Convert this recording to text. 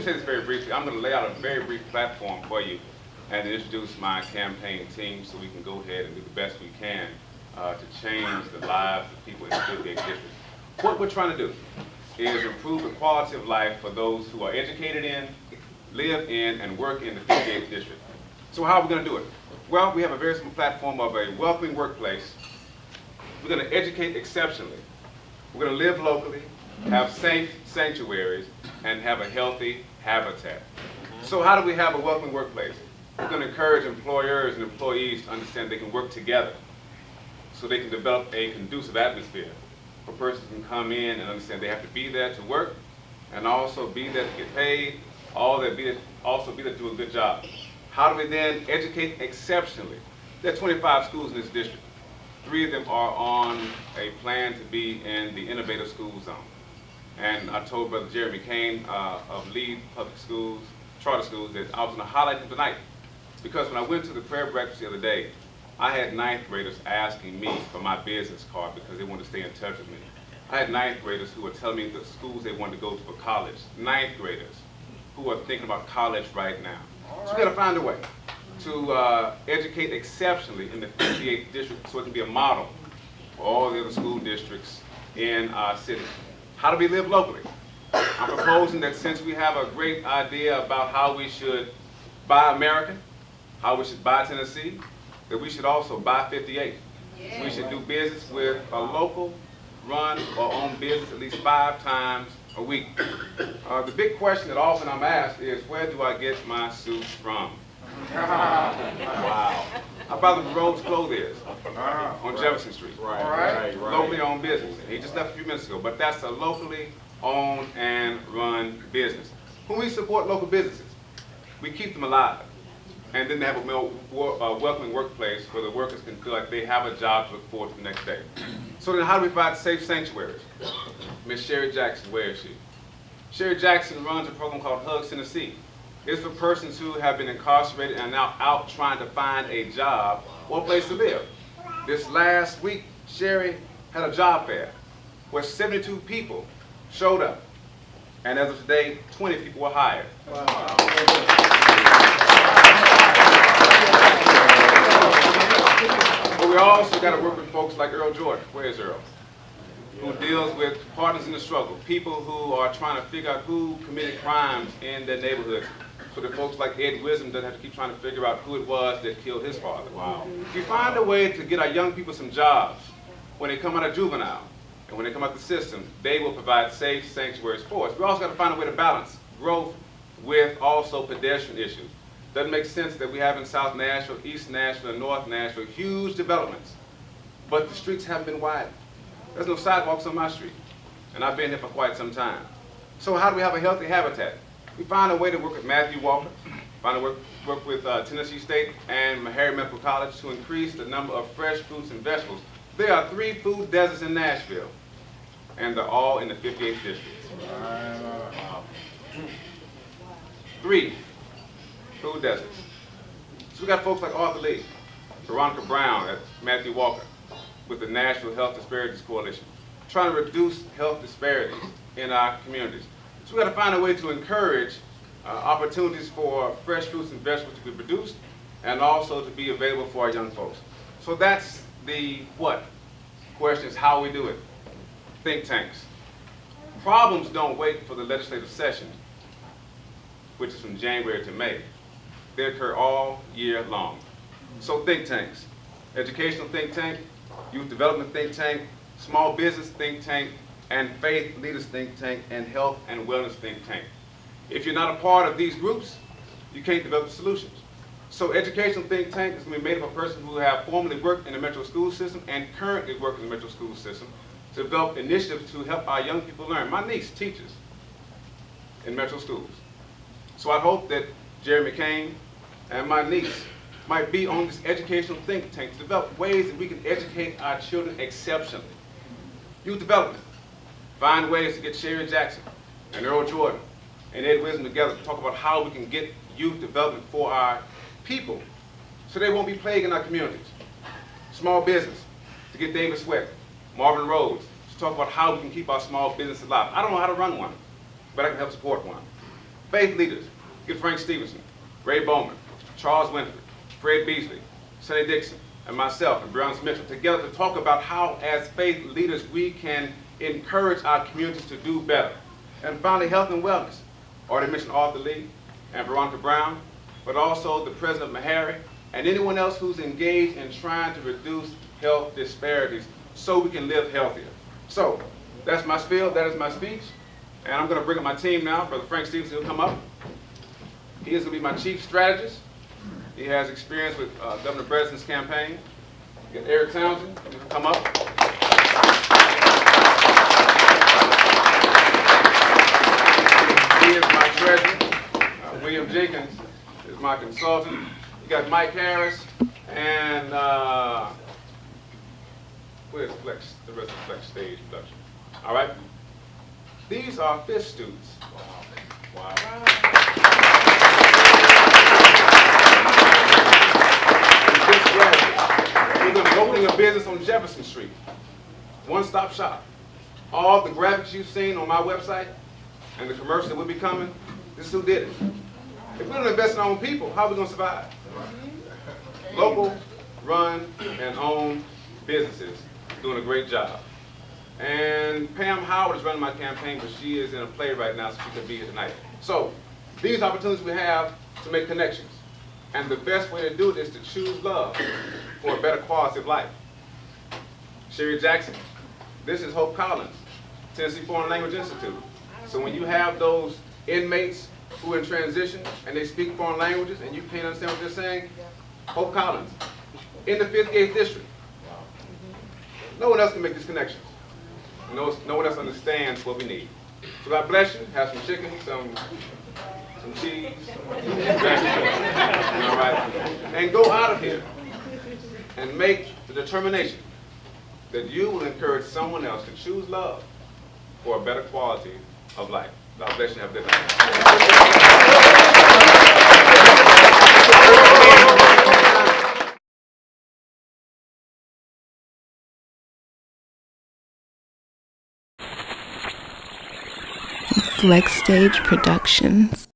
say this very briefly. I'm going to lay out a very brief platform for you and introduce my campaign team so we can go ahead and do the best we can to change the lives of people in the 58th district. What we're trying to do is improve the quality of life for those who are educated in, live in, and work in the 58th district. So how are we going to do it? Well, we have a very simple platform of a welcoming workplace. We're going to educate exceptionally. We're going to live locally, have safe sanctuaries, and have a healthy habitat. So how do we have a welcoming workplace? We're going to encourage employers and employees to understand they can work together so they can develop a conducive atmosphere where persons can come in and understand they have to be there to work and also be there to get paid, also be there to do a good job. How do we then educate exceptionally? There are 25 schools in this district. 3 of them are on a plan to be in the innovative school zone. And I told Brother Jeremy Kane of Lead Public Schools, Charter Schools, that I was going to highlight them tonight. Because when I went to the prayer breakfast the other day, I had 9th graders asking me for my business card because they wanted to stay in touch with me. I had 9th graders who were telling me the schools they wanted to go to for college. 9th graders who are thinking about college right now. So we've got to find a way to educate exceptionally in the 58th district so it can be a model for all the other school districts in our city. How do we live locally? I'm proposing that since we have a great idea about how we should buy American, how we should buy Tennessee, that we should also buy 58. Yeah. We should do business with a local run or own business at least 5 times a week. The big question that often I'm asked is, where do I get my suits from? Wow. How about the Rhodes Clothiers on Jefferson Street? Right. Locally owned business. He just left a few minutes ago, but that's a locally owned and run business. When we support local businesses, we keep them alive. And then they have a welcoming workplace where the workers can feel like they have a job to look forward to the next day. So then how do we provide safe sanctuaries? Miss Sherry Jackson, where is she? Sherry Jackson runs a program called Hugs Tennessee. It's for persons who have been incarcerated and are now out trying to find a job or a place to live. This last week, Sherry had a job fair where 72 people showed up. And as of today, 20 people were hired. Wow. But we also got to work with folks like Earl Jordan. Where is Earl? Who deals with partners in the struggle, people who are trying to figure out who committed crimes in their neighborhoods. So that folks like Ed Wisdom doesn't have to keep trying to figure out who it was that killed his father. Wow. If you find a way to get our young people some jobs when they come out of juvenile and when they come out the system, they will provide safe sanctuaries for us. We also got to find a way to balance growth with also pedestrian issues. Doesn't make sense that we have in South Nashville, East Nashville, and North Nashville huge developments, but the streets haven't been widened. There's no sidewalks on my street, and I've been here for quite some time. So how do we have a healthy habitat? We find a way to work with Matthew Walker, find a work with Tennessee State and Meharry Medical College to increase the number of fresh fruits and vegetables. There are 3 food deserts in Nashville, and they're all in the 58th district. Wow. 3 food deserts. So we got folks like Arthur Lee, Veronica Brown at Matthew Walker with the Nashville Health Disparities Coalition, trying to reduce health disparities in our communities. So we've got to find a way to encourage opportunities for fresh fruits and vegetables to be produced and also to be available for our young folks. So that's the what. Question is how we do it. Think tanks. Problems don't wait for the legislative session, which is from January to May. They occur all year long. So think tanks. Educational think tank, youth development think tank, small business think tank, and faith leaders think tank, and health and wellness think tank. If you're not a part of these groups, you can't develop solutions. So educational think tank is going to be made up of persons who have formerly worked in the metro school system and currently work in the metro school system to develop initiatives to help our young people learn. My niece teaches in metro schools. So I hope that Jeremy Kane and my niece might be on this educational think tank to develop ways that we can educate our children exceptionally. Youth development. Find ways to get Sherry Jackson and Earl Jordan and Ed Wisdom together to talk about how we can get youth development for our people so they won't be plaguing our communities. Small business, to get David Sweat, Marvin Rhodes, to talk about how we can keep our small business alive. I don't know how to run one, but I can help support one. Faith leaders, get Frank Stevenson, Ray Bowman, Charles Winfrey, Fred Beasley, Sonny Dixon, and myself and Brown Mitchell together to talk about how, as faith leaders, we can encourage our communities to do better. And finally, health and wellness. Already mentioned Arthur Lee and Veronica Brown, but also the president of Meharry and anyone else who's engaged in trying to reduce health disparities so we can live healthier. So that's my spiel, that is my speech, and I'm going to bring up my team now. Brother Frank Stevenson will come up. He is going to be my chief strategist. He has experience with Governor Bredesen's campaign. You got Eric Townsend, he will come up. He is my treasurer. William Jenkins is my consultant. You got Mike Harris and where's Flex, the rest of Flex stage production. All right? These are FISH students. Wow. We're going to be opening a business on Jefferson Street. One-stop shop. All the graphics you've seen on my website and the commercials that will be coming, this is who did it. If we don't invest in our own people, how are we going to survive? Local, run, and own businesses doing a great job. And Pam Howard is running my campaign, but she is in a play right now, so she could be here tonight. So these opportunities we have to make connections. And the best way to do it is to choose love for a better quality of life. Sherry Jackson, this is Hope Collins, Tennessee Foreign Language Institute. So when you have those inmates who are in transition and they speak foreign languages and you can't understand what they're saying, Hope Collins, in the 58th district. No one else can make these connections. No one else understands what we need. So God bless you. Have some chicken, some cheese, all right? And go out of here and make the determination that you will encourage someone else to choose love for a better quality of life. God bless you. Have a good night. Flex Stage Productions.